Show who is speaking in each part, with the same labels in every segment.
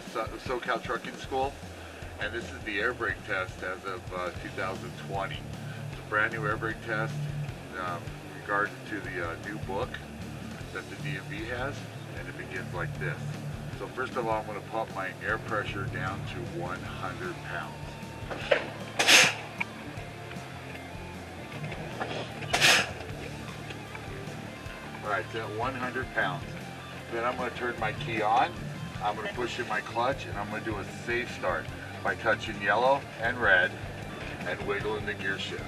Speaker 1: SoCal Trucking School, and this is the air brake test as of 2020. It's a brand new air brake test regarding to the new book that the DMV has, and it begins like this. So first of all, I'm going to pump my air pressure down to 100 pounds. Alright, it's at 100 pounds. Then I'm going to turn my key on, I'm going to push in my clutch, and I'm going to do a safe start by touching yellow and red and wiggling the gear shift.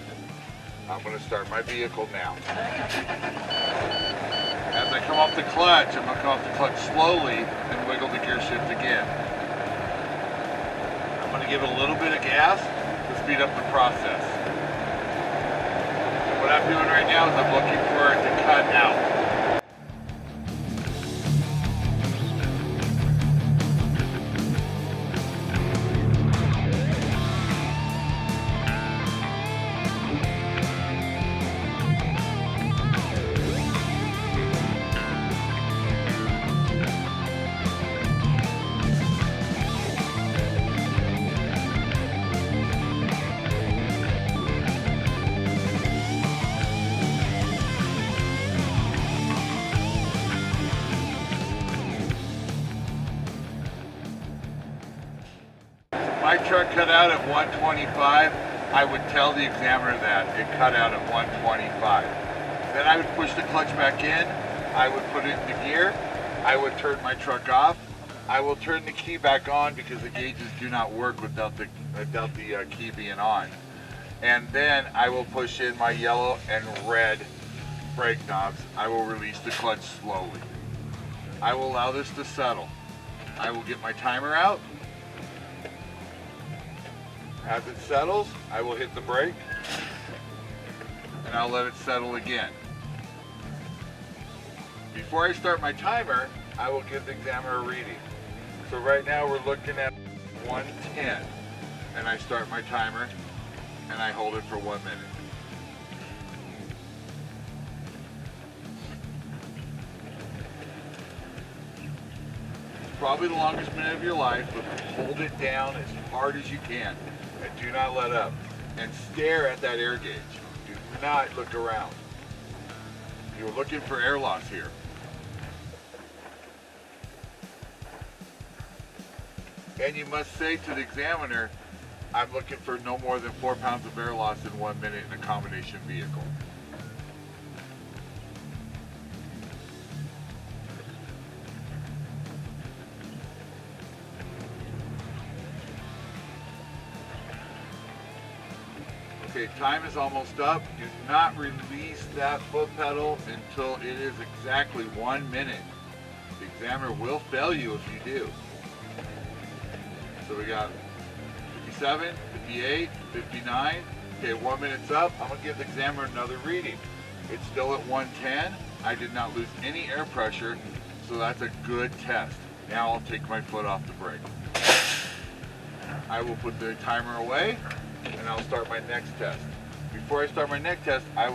Speaker 1: I'm going to start my vehicle now. As I come off the clutch, I'm going to come off the clutch slowly and wiggle the gear shift again. I'm going to give it a little bit of gas to speed up the process. What I'm doing right now is I'm looking for it to cut out. My truck cut out at 125. I would tell the examiner that it cut out at 125. Then I would push the clutch back in. I would put it into gear. I would turn my truck off. I will turn the key back on because the gauges do not work without the key being on. And then I will push in my yellow and red brake knobs. I will release the clutch slowly. I will allow this to settle. I will get my timer out. As it settles, I will hit the brake and I'll let it settle again. Before I start my timer, I will give the examiner a reading. So right now we're looking at 110, and I start my timer and I hold it for 1 minute. Probably the longest minute of your life, but hold it down as hard as you can. And do not let up. And stare at that air gauge. Do not look around. You're looking for air loss here. And you must say to the examiner, I'm looking for no more than 4 pounds of air loss in 1 minute in a combination vehicle. Okay, time is almost up. Do not release that foot pedal until it is exactly 1 minute. The examiner will fail you if you do. So we got 57, 58, 59. Okay, 1 minute's up. I'm gonna give the examiner another reading. It's still at 110. I did not lose any air pressure, so that's a good test. Now I'll take my foot off the brake. I will put the timer away, and I'll start my next test. Before I start my next test, I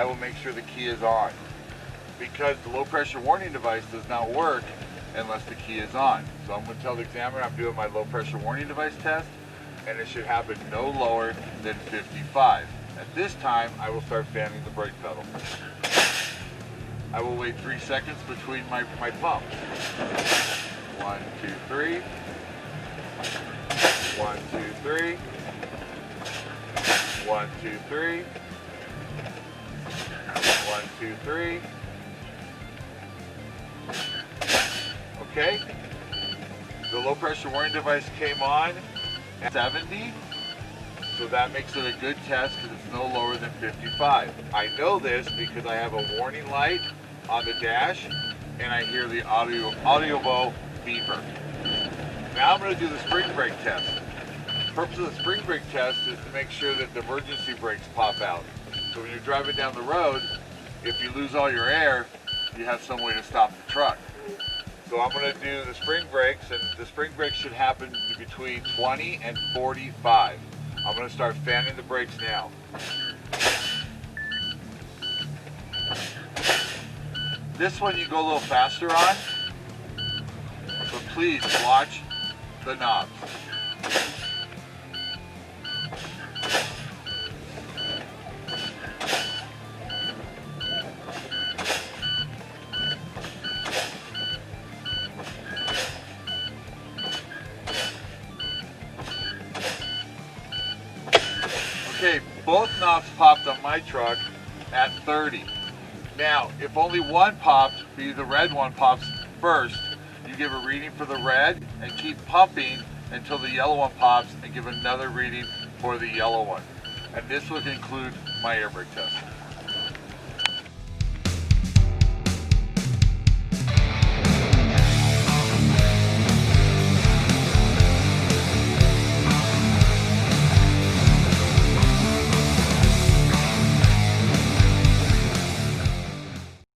Speaker 1: will make sure the key is on, because the low pressure warning device does not work unless the key is on. So I'm going to tell the examiner I'm doing my low pressure warning device test, and it should happen no lower than 55. At this time, I will start fanning the brake pedal. I will wait 3 seconds between my pumps. 1, 2, 3. 1, 2, 3. 1, 2, 3. 1, 2, 3. Okay. The low pressure warning device came on at 70. So that makes it a good test because it's no lower than 55. I know this because I have a warning light on the dash and I hear the audible beeper. Now I'm going to do the spring brake test. The purpose of the spring brake test is to make sure that the emergency brakes pop out. So when you're driving down the road, if you lose all your air, you have some way to stop the truck. So I'm going to do the spring brakes, and the spring brakes should happen between 20 and 45. I'm going to start fanning the brakes now. This one you go a little faster on, but please watch the knobs. Okay, both knobs popped on my truck at 30. Now, if only one popped, be the red one pops first, you give a reading for the red and keep pumping until the yellow one pops and give another reading for the yellow one. And this would conclude my air brake test.